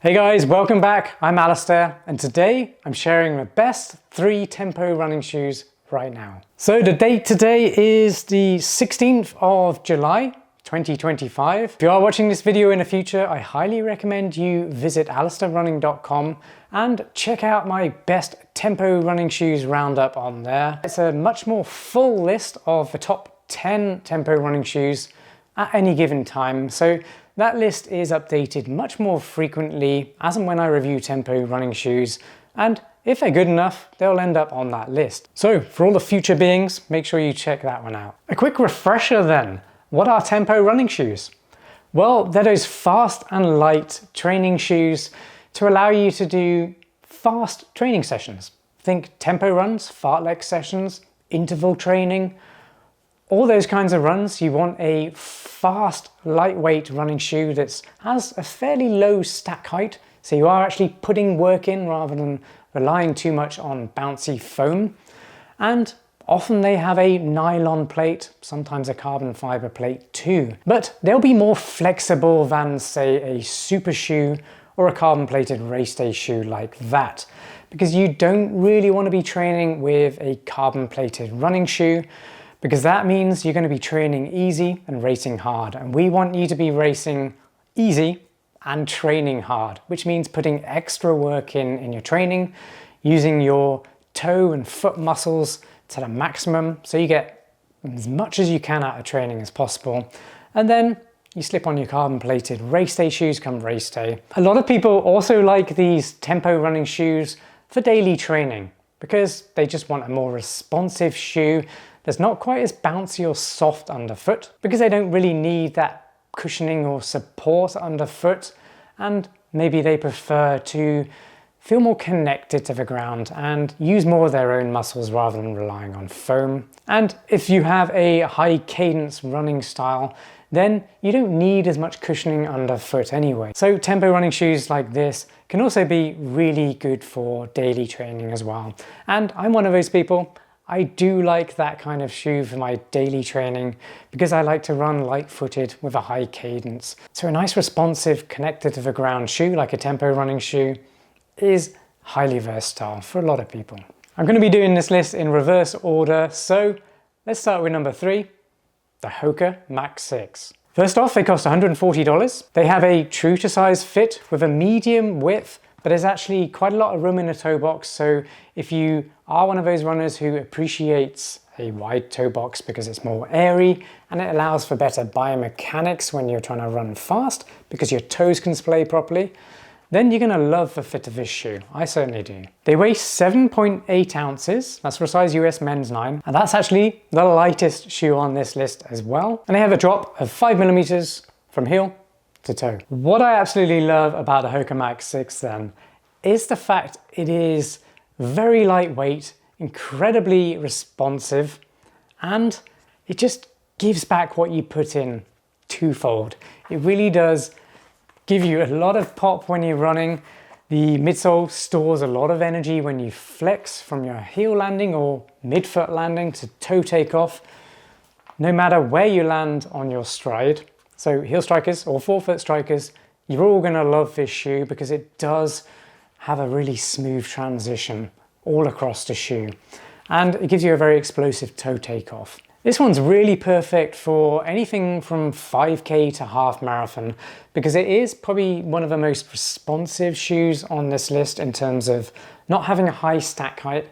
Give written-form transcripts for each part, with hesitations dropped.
Hey guys, welcome back. I'm Alistair and today I'm sharing the best 3 tempo running shoes right now. So the date today is the 16th of July 2025. If you are watching this video in the future, I highly recommend you visit alistairrunning.com and check out my best tempo running shoes roundup on there. It's a much more full list of the top 10 tempo running shoes at any given time. So that list is updated much more frequently as and when I review tempo running shoes, and if they're good enough, they'll end up on that list. So for all the future beings, make sure you check that one out. A quick refresher then, what are tempo running shoes? Well, they're those fast and light training shoes to allow you to do fast training sessions. Think tempo runs, fartlek sessions, interval training, all those kinds of runs. You want a fast, lightweight running shoe that has a fairly low stack height, so you are actually putting work in rather than relying too much on bouncy foam. And often they have a nylon plate, sometimes a carbon fiber plate too. But they'll be more flexible than, say, a super shoe or a carbon plated race day shoe like that, because you don't really want to be training with a carbon plated running shoe, because that means you're going to be training easy and racing hard. And we want you to be racing easy and training hard, which means putting extra work in your training, using your toe and foot muscles to the maximum, so you get as much as you can out of training as possible. And then you slip on your carbon plated race day shoes come race day. A lot of people also like these tempo running shoes for daily training because they just want a more responsive shoe that's not quite as bouncy or soft underfoot, because they don't really need that cushioning or support underfoot, and maybe they prefer to feel more connected to the ground and use more of their own muscles rather than relying on foam. And if you have a high cadence running style, then you don't need as much cushioning underfoot anyway. So tempo running shoes like this can also be really good for daily training as well. And I'm one of those people. I do like that kind of shoe for my daily training because I like to run light-footed with a high cadence. So a nice responsive connected to the ground shoe like a tempo running shoe is highly versatile for a lot of people. I'm going to be doing this list in reverse order, so let's start with number 3, the Hoka Mach 6. First off, they cost $140. They have a true to size fit with a medium width, but there's actually quite a lot of room in the toe box, so if you are one of those runners who appreciates a wide toe box because it's more airy and it allows for better biomechanics when you're trying to run fast because your toes can splay properly, then you're going to love the fit of this shoe. I certainly do. They weigh 7.8 ounces, that's for a size US men's 9, and that's actually the lightest shoe on this list as well. And they have a drop of 5 millimeters from heel to toe. What I absolutely love about the Hoka Mach 6 then is the fact it is very lightweight, incredibly responsive, and it just gives back what you put in twofold. It really does give you a lot of pop when you're running. The midsole stores a lot of energy when you flex from your heel landing or midfoot landing to toe takeoff, no matter where you land on your stride. So heel strikers or forefoot strikers, you're all going to love this shoe because it does have a really smooth transition all across the shoe, and it gives you a very explosive toe takeoff. This one's really perfect for anything from 5K to half marathon because it is probably one of the most responsive shoes on this list in terms of not having a high stack height,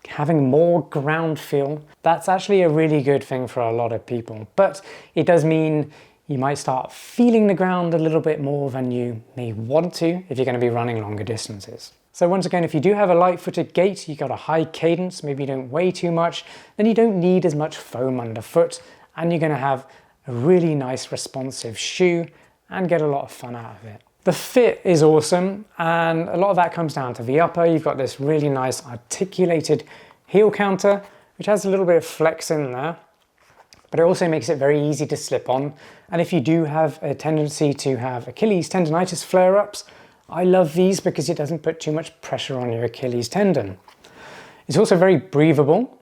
having more ground feel. That's actually a really good thing for a lot of people, but it does mean you might start feeling the ground a little bit more than you may want to if you're going to be running longer distances. So once again, if you do have a light-footed gait, you've got a high cadence, maybe you don't weigh too much, then you don't need as much foam underfoot, and you're going to have a really nice responsive shoe and get a lot of fun out of it. The fit is awesome, and a lot of that comes down to the upper. You've got this really nice articulated heel counter, which has a little bit of flex in there, but it also makes it very easy to slip on. And if you do have a tendency to have Achilles tendonitis flare-ups, I love these because it doesn't put too much pressure on your Achilles tendon. It's also very breathable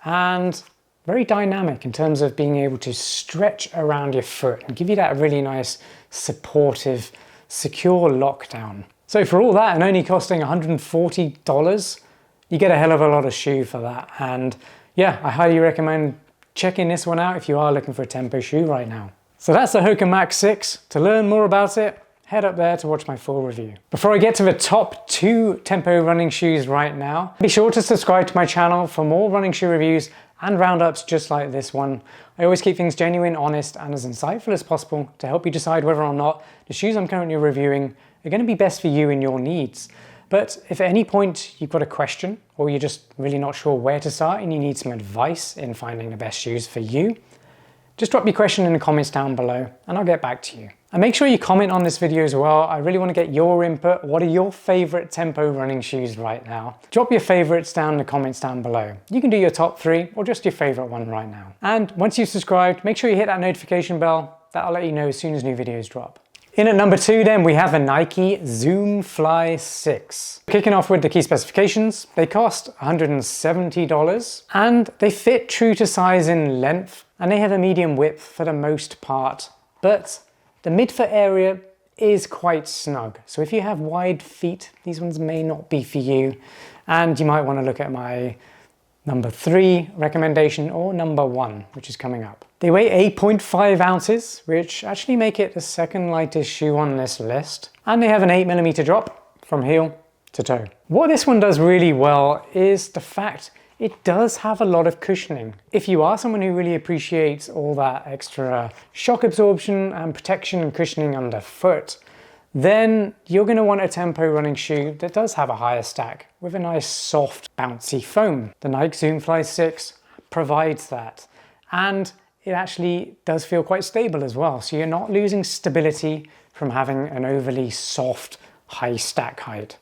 and very dynamic in terms of being able to stretch around your foot and give you that really nice supportive secure lockdown. So for all that and only costing $140, you get a hell of a lot of shoe for that. And yeah, I highly recommend checking this one out if you are looking for a tempo shoe right now. So that's the Hoka Mach 6. To learn more about it, head up there to watch my full review. Before I get to the top 2 tempo running shoes right now, be sure to subscribe to my channel for more running shoe reviews and roundups just like this one. I always keep things genuine, honest, and as insightful as possible to help you decide whether or not the shoes I'm currently reviewing are going to be best for you and your needs. But if at any point you've got a question or you're just really not sure where to start and you need some advice in finding the best shoes for you, just drop your question in the comments down below and I'll get back to you. And make sure you comment on this video as well. I really want to get your input. What are your favorite tempo running shoes right now? Drop your favorites down in the comments down below. You can do your top 3 or just your favorite one right now. And once you've subscribed, make sure you hit that notification bell. That'll let you know as soon as new videos drop. In at number 2 then, we have a Nike Zoom Fly 6. Kicking off with the key specifications, they cost $170 and they fit true to size in length and they have a medium width for the most part, but the midfoot area is quite snug. So if you have wide feet, these ones may not be for you and you might want to look at my number 3 recommendation or number 1, which is coming up. They weigh 8.5 ounces, which actually make it the second lightest shoe on this list. And they have an 8mm drop from heel to toe. What this one does really well is the fact it does have a lot of cushioning. If you are someone who really appreciates all that extra shock absorption and protection and cushioning underfoot, then you're going to want a tempo running shoe that does have a higher stack with a nice soft bouncy foam. The Nike Zoom Fly 6 provides that, and it actually does feel quite stable as well, so you're not losing stability from having an overly soft high stack height.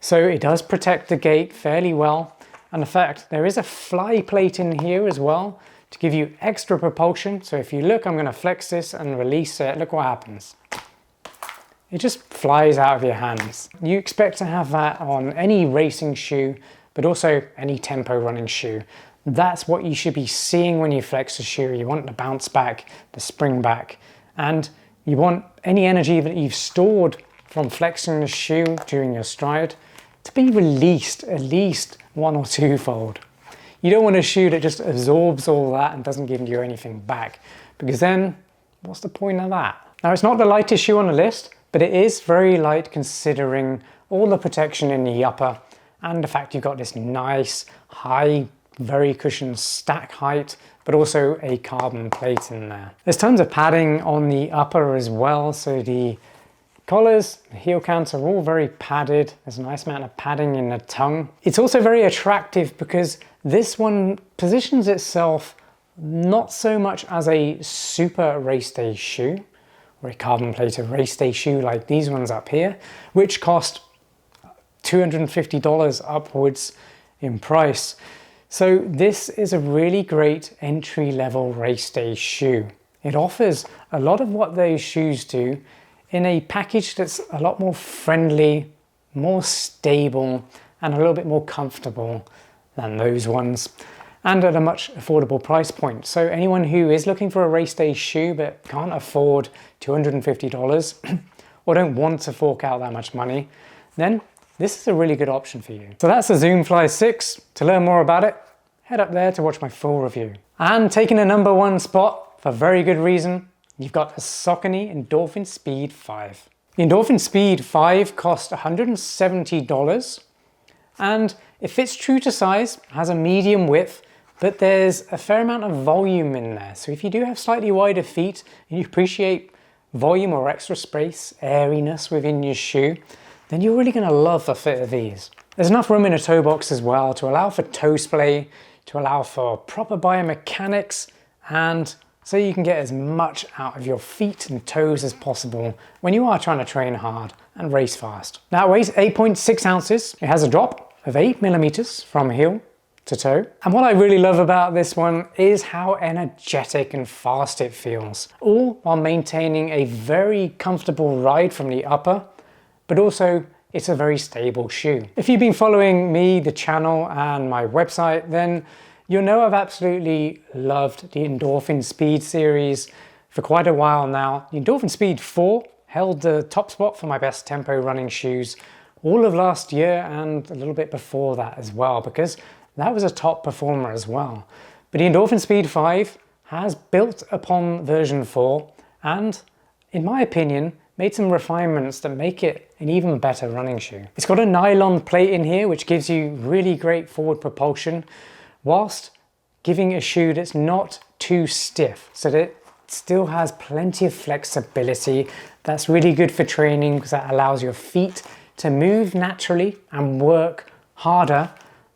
So it does protect the gait fairly well, and in fact there is a fly plate in here as well to give you extra propulsion. So if you look, I'm going to flex this and release it, look what happens. It just flies out of your hands. You expect to have that on any racing shoe, but also any tempo running shoe. That's what you should be seeing when you flex a shoe. You want the bounce back, the spring back, and you want any energy that you've stored from flexing the shoe during your stride to be released at least 1 or 2-fold. You don't want a shoe that just absorbs all that and doesn't give you anything back, because then what's the point of that? Now, it's not the lightest shoe on the list, but it is very light considering all the protection in the upper and the fact you've got this nice high very cushioned stack height, but also a carbon plate in there. There's tons of padding on the upper as well, so the collars, the heel counts are all very padded. There's a nice amount of padding in the tongue. It's also very attractive because this one positions itself not so much as a super race day shoe or a carbon plated race day shoe like these ones up here, which cost $250 upwards in price. So this is a really great entry-level race day shoe. It offers a lot of what those shoes do in a package that's a lot more friendly, more stable, and a little bit more comfortable than those ones, and at a much affordable price point. So anyone who is looking for a race day shoe but can't afford $250 or don't want to fork out that much money, then this is a really good option for you. So that's the Zoom Fly 6. To learn more about it, head up there to watch my full review. And taking the number 1 spot for very good reason, you've got the Saucony Endorphin Speed 5. The Endorphin Speed 5 cost $170 and it fits true to size, has a medium width, but there's a fair amount of volume in there. So if you do have slightly wider feet and you appreciate volume or extra space, airiness within your shoe, then you're really going to love the fit of these. There's enough room in a toe box as well to allow for toe splay, to allow for proper biomechanics, and so you can get as much out of your feet and toes as possible when you are trying to train hard and race fast. Now it weighs 8.6 ounces. It has a drop of 8mm from heel to toe. And what I really love about this one is how energetic and fast it feels, all while maintaining a very comfortable ride from the upper, but also it's a very stable shoe. If you've been following me, the channel, and my website, then you'll know I've absolutely loved the Endorphin Speed series for quite a while now. The Endorphin Speed 4 held the top spot for my best tempo running shoes all of last year and a little bit before that as well, because that was a top performer as well. But the Endorphin Speed 5 has built upon version 4 and, in my opinion, made some refinements that make it an even better running shoe. It's got a nylon plate in here which gives you really great forward propulsion whilst giving a shoe that's not too stiff, so that it still has plenty of flexibility. That's really good for training because that allows your feet to move naturally and work harder,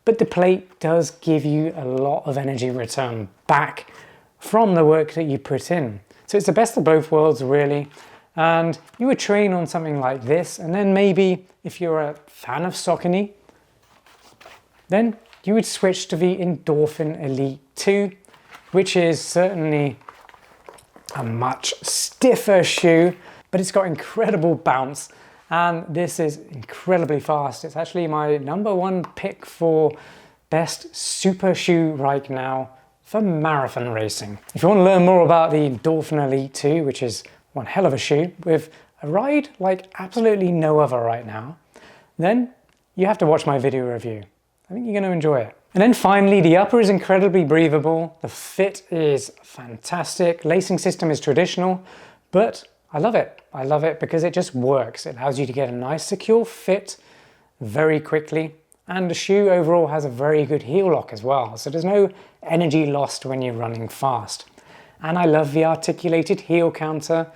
but the plate does give you a lot of energy return back from the work that you put in. So it's the best of both worlds really. And you would train on something like this, and then maybe if you're a fan of Saucony, then you would switch to the Endorphin Elite 2, which is certainly a much stiffer shoe, but it's got incredible bounce, and this is incredibly fast. It's actually my #1 pick for best super shoe right now for marathon racing. If you want to learn more about the Endorphin Elite 2, which is one hell of a shoe with a ride like absolutely no other right now, then you have to watch my video review. I think you're going to enjoy it. And then finally, the upper is incredibly breathable. The fit is fantastic. Lacing system is traditional, but I love it. I love it because it just works. It allows you to get a nice secure fit very quickly. And the shoe overall has a very good heel lock as well. So there's no energy lost when you're running fast. And I love the articulated heel counter.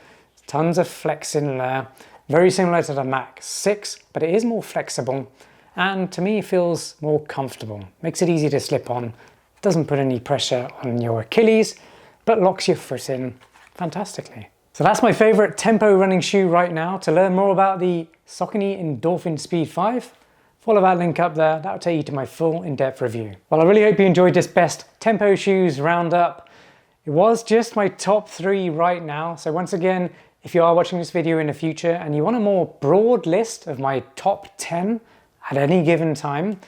Tons of flex in there. Very similar to the Mach 6, but it is more flexible. And to me, it feels more comfortable. Makes it easy to slip on. Doesn't put any pressure on your Achilles, but locks your foot in fantastically. So that's my favorite tempo running shoe right now. To learn more about the Saucony Endorphin Speed 5, follow that link up there. That'll take you to my full in-depth review. Well, I really hope you enjoyed this best tempo shoes roundup. It was just my top 3 right now. So once again, if you are watching this video in the future and you want a more broad list of my top 10 at any given time,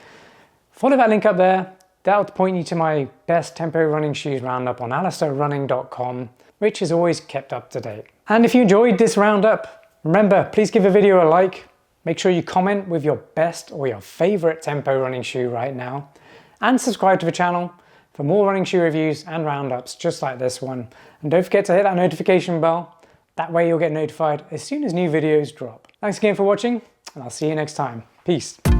follow that link up there. That'll point you to my best tempo running shoes roundup on alistairrunning.com, which is always kept up to date. And if you enjoyed this roundup, remember, please give the video a like. Make sure you comment with your best or your favorite tempo running shoe right now, and subscribe to the channel for more running shoe reviews and roundups just like this one. And don't forget to hit that notification bell. That way you'll get notified as soon as new videos drop. Thanks again for watching, and I'll see you next time. Peace.